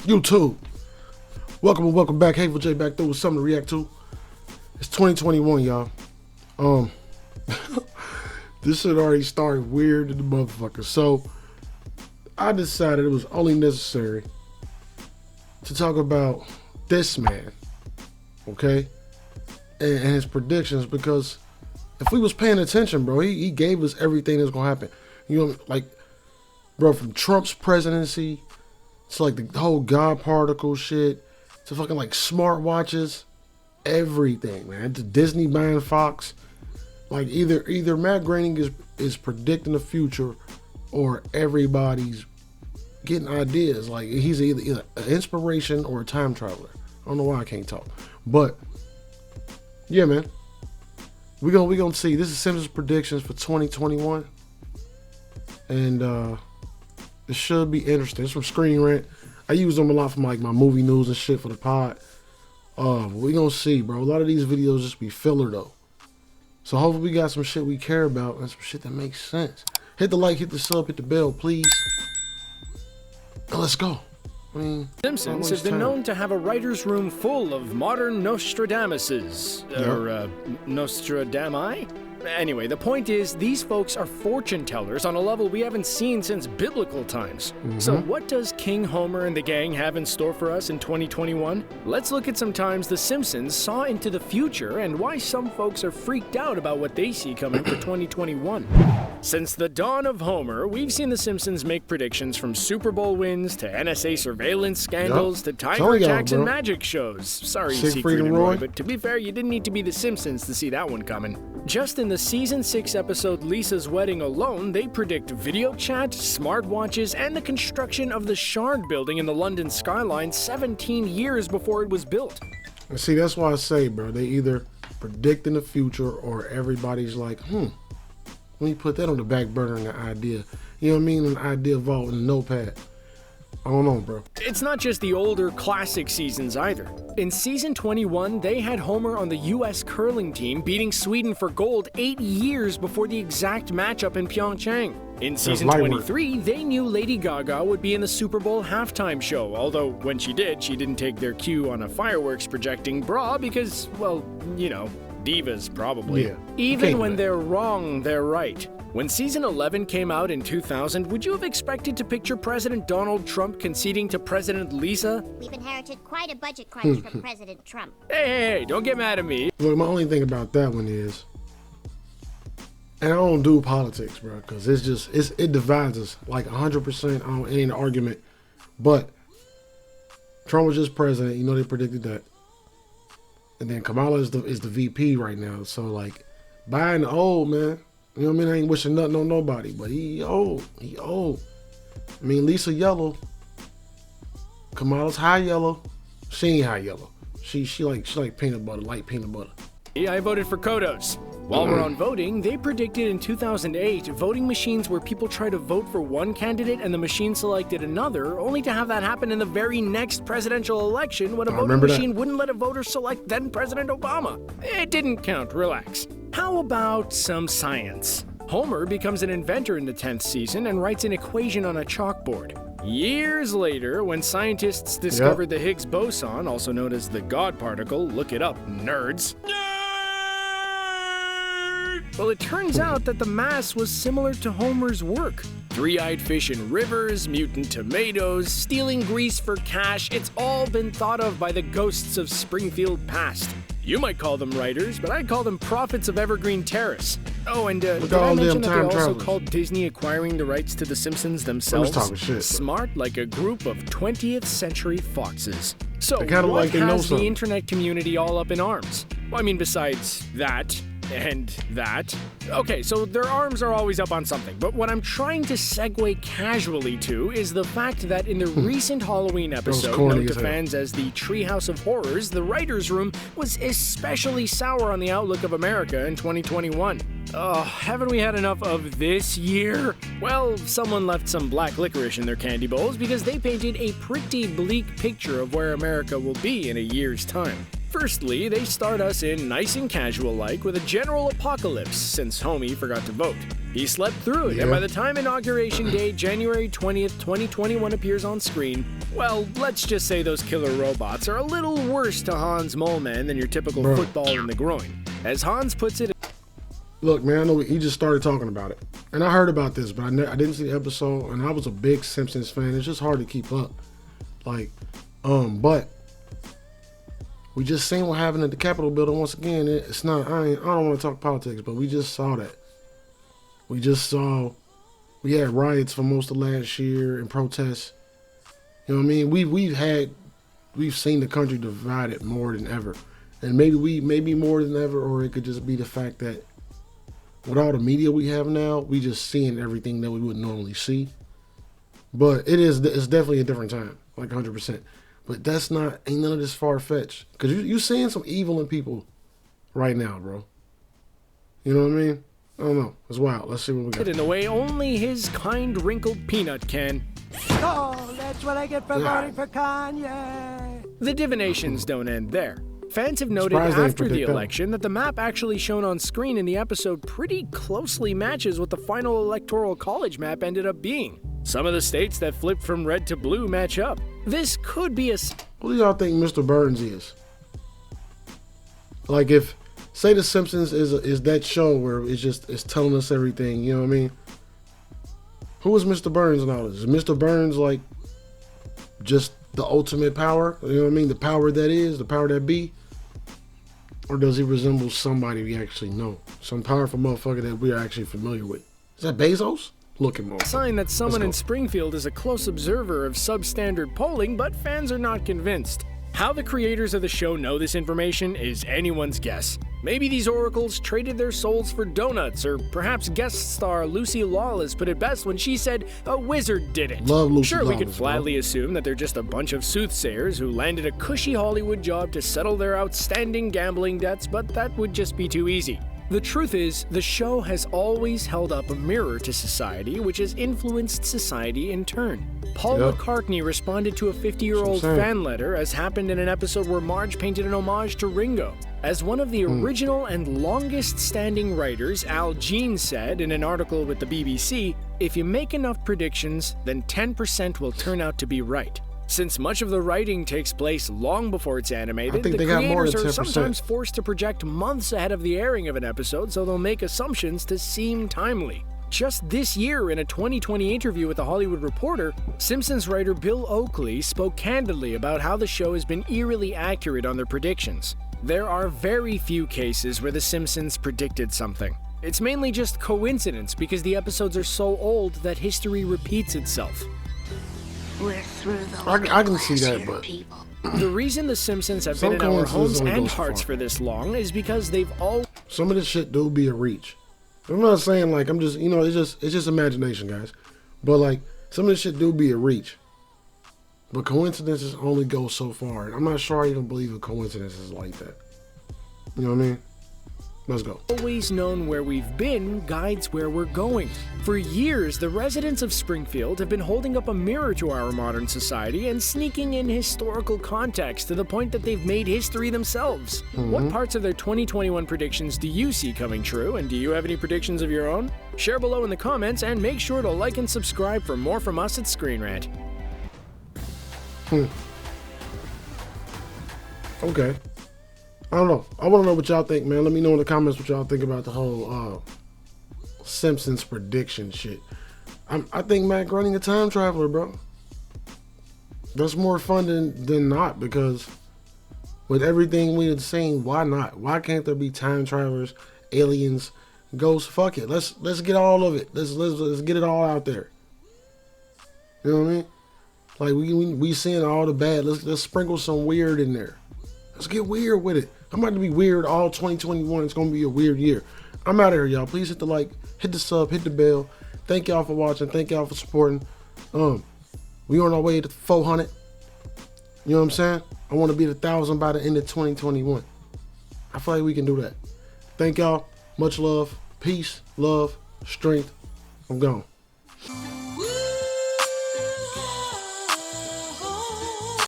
YouTube. Welcome back. H8tful J back through with something to react to. It's 2021, y'all. This shit already started weird to the motherfucker. So I decided it was only necessary to talk about this man, okay, and his predictions, because if we was paying attention, bro, he gave us everything that's gonna happen. You know, like, bro, from Trump's presidency to like the whole God particle shit to fucking like smartwatches, everything, man. To Disney buying Fox. Like either Matt Groening is predicting the future, or everybody's getting ideas. Like he's either an inspiration or a time traveler. I don't know why I can't talk, but yeah, man. We gonna see. This is Simpsons predictions for 2021, and it should be interesting. It's from Screen Rant. I use them a lot for like my movie news and shit for the pod. We gonna see, bro. A lot of these videos just be filler though. So hopefully we got some shit we care about and some shit that makes sense. Hit the like, hit the sub, hit the bell, please. And let's go. Simpsons have been known to have a writer's room full of modern Nostradamuses. Nostradami? Anyway, the point is, these folks are fortune tellers on a level we haven't seen since biblical times. So what does King Homer and the gang have in store for us in 2021? Let's look at some times the Simpsons saw into the future and why some folks are freaked out about what they see coming for 2021. Since the dawn of Homer, we've seen the Simpsons make predictions from Super Bowl wins to NSA surveillance scandals to tiger attacks and magic shows. Sorry, Siegfried and Roy, but to be fair, you didn't need to be the Simpsons to see that one coming. Just in the season 6 episode Lisa's Wedding alone, they predict video chat, smartwatches, and the construction of the Shard building in the London skyline 17 years before it was built. And see, that's why I say, bro, they either predicting the future or everybody's like, let me put that on the back burner and the idea. You know what I mean? An idea vault in a notepad. I don't know, bro. It's not just the older classic seasons either. In season 21, they had Homer on the US curling team beating Sweden for gold 8 years before the exact matchup in Pyeongchang. In season 23, they knew Lady Gaga would be in the Super Bowl halftime show, although when she did, she didn't take their cue on a fireworks projecting bra because, well, you know, divas probably. Yeah, even when they're wrong, they're right. When season 11 came out in 2000, would you have expected to picture President Donald Trump conceding to President Lisa? We've inherited quite a budget crunch from President Trump. Hey, don't get mad at me. Look, my only thing about that one is, and I don't do politics, bro, because it divides us like 100%. It ain't an argument, but Trump was just president. You know, they predicted that. And then Kamala is the VP right now. So like, Biden old, man. You know what I mean? I ain't wishing nothing on nobody, but he old. He old. I mean, Lisa yellow. Kamala's high yellow. She ain't high yellow. She like peanut butter, light peanut butter. Yeah, I voted for Kodos. While we're on voting, they predicted in 2008 voting machines where people try to vote for one candidate and the machine selected another, only to have that happen in the very next presidential election when a voting machine wouldn't let a voter select then President Obama. It didn't count, relax. How about some science? Homer becomes an inventor in the 10th season and writes an equation on a chalkboard. Years later, when scientists discovered the Higgs boson, also known as the God particle, look it up, nerds. Well, it turns out that the mass was similar to Homer's work. Three-eyed fish in rivers, mutant tomatoes, stealing grease for cash, it's all been thought of by the ghosts of Springfield past. You might call them writers, but I'd call them prophets of Evergreen Terrace. Oh, and did I mention that they also called Disney acquiring the rights to The Simpsons themselves? Smart like a group of 20th century foxes. So what has the internet community all up in arms? Well, I mean, besides that, and that. Okay, so their arms are always up on something, but what I'm trying to segue casually to is the fact that in the recent Halloween episode, known to fans as the Treehouse of Horrors, the writer's room was especially sour on the outlook of America in 2021. Oh, haven't we had enough of this year? Well, someone left some black licorice in their candy bowls because they painted a pretty bleak picture of where America will be in a year's time. Firstly, they start us in nice and casual-like with a general apocalypse since Homie forgot to vote. He slept through it, and by the time Inauguration Day, January 20th, 2021 appears on screen, Well, let's just say those killer robots are a little worse to Hans Mole Man than your typical football in the groin. As Hans puts it... Look, man, I know he just started talking about it. And I heard about this, but I didn't see the episode, and I was a big Simpsons fan. It's just hard to keep up. Like, but we just seen what happened at the Capitol building once again. It's not, I don't want to talk politics, but we just saw that. We just saw, we had riots for most of last year and protests. You know what I mean? We've seen the country divided more than ever. And maybe more than ever, or it could just be the fact that with all the media we have now, we just seeing everything that we wouldn't normally see. But it's definitely a different time, like 100%. But ain't none of this far-fetched. Because you seeing some evil in people right now, bro. You know what I mean? I don't know. It's wild. Let's see what we got. In the way only his kind wrinkled peanut can. Oh, that's what I get for voting for Kanye. The divinations don't end there. Fans have noted after the election that the map actually shown on screen in the episode pretty closely matches what the final electoral college map ended up being. Some of the states that flipped from red to blue match up. This could be a... Who do y'all think Mr. Burns is? Like, if, say The Simpsons is that show where it's telling us everything, you know what I mean? Who is Mr. Burns in all this? Is Mr. Burns like just the ultimate power? You know what I mean? The power that is, the power that be? Or does he resemble somebody we actually know? Some powerful motherfucker that we are actually familiar with. Is that Bezos? Looking more. Sign that someone in Springfield is a close observer of substandard polling, but fans are not convinced. How the creators of the show know this information is anyone's guess. Maybe these oracles traded their souls for donuts, or perhaps guest star Lucy Lawless put it best when she said a wizard did it. Love Lucy Sure, we could Lawless, flatly assume that they're just a bunch of soothsayers who landed a cushy Hollywood job to settle their outstanding gambling debts, but that would just be too easy. The truth is, the show has always held up a mirror to society, which has influenced society in turn. Paul McCartney responded to a 50-year-old fan letter, as happened in an episode where Marge painted an homage to Ringo. As one of the original and longest-standing writers, Al Jean said in an article with the BBC, if you make enough predictions, then 10% will turn out to be right. Since much of the writing takes place long before it's animated, the creators are sometimes forced to project months ahead of the airing of an episode, so they'll make assumptions to seem timely. Just this year, in a 2020 interview with The Hollywood Reporter, Simpsons writer Bill Oakley spoke candidly about how the show has been eerily accurate on their predictions. There are very few cases where The Simpsons predicted something. It's mainly just coincidence because the episodes are so old that history repeats itself. We're through the I can see that, but the reason The Simpsons have been in our homes and hearts for this long is because they've all... Some of this shit do be a reach. I'm not saying like I'm just, you know, it's just imagination, guys. But like some of this shit do be a reach. But coincidences only go so far. And I'm not sure I even believe in coincidences like that. You know what I mean? Let's go. Always known where we've been guides where we're going. For years, the residents of Springfield have been holding up a mirror to our modern society and sneaking in historical context to the point that they've made history themselves. What parts of their 2021 predictions do you see coming true, and do you have any predictions of your own? Share below in the comments, and make sure to like and subscribe for more from us at Screen Rant. Okay. I don't know. I want to know what y'all think, man. Let me know in the comments what y'all think about the whole Simpsons prediction shit. I think Matt Groening's a time traveler, bro. That's more fun than not, because with everything we had seen, why not? Why can't there be time travelers, aliens, ghosts? Fuck it. Let's get all of it. Let's get it all out there. You know what I mean? Like we seeing all the bad. Let's sprinkle some weird in there. Let's get weird with it. I'm about to be weird all 2021. It's gonna be a weird year. I'm out of here, y'all. Please hit the like, hit the sub, hit the bell. Thank y'all for watching. Thank y'all for supporting. We on our way to 400. You know what I'm saying? I want to be at 1,000 by the end of 2021. I feel like we can do that. Thank y'all. Much love. Peace, love, strength. I'm gone.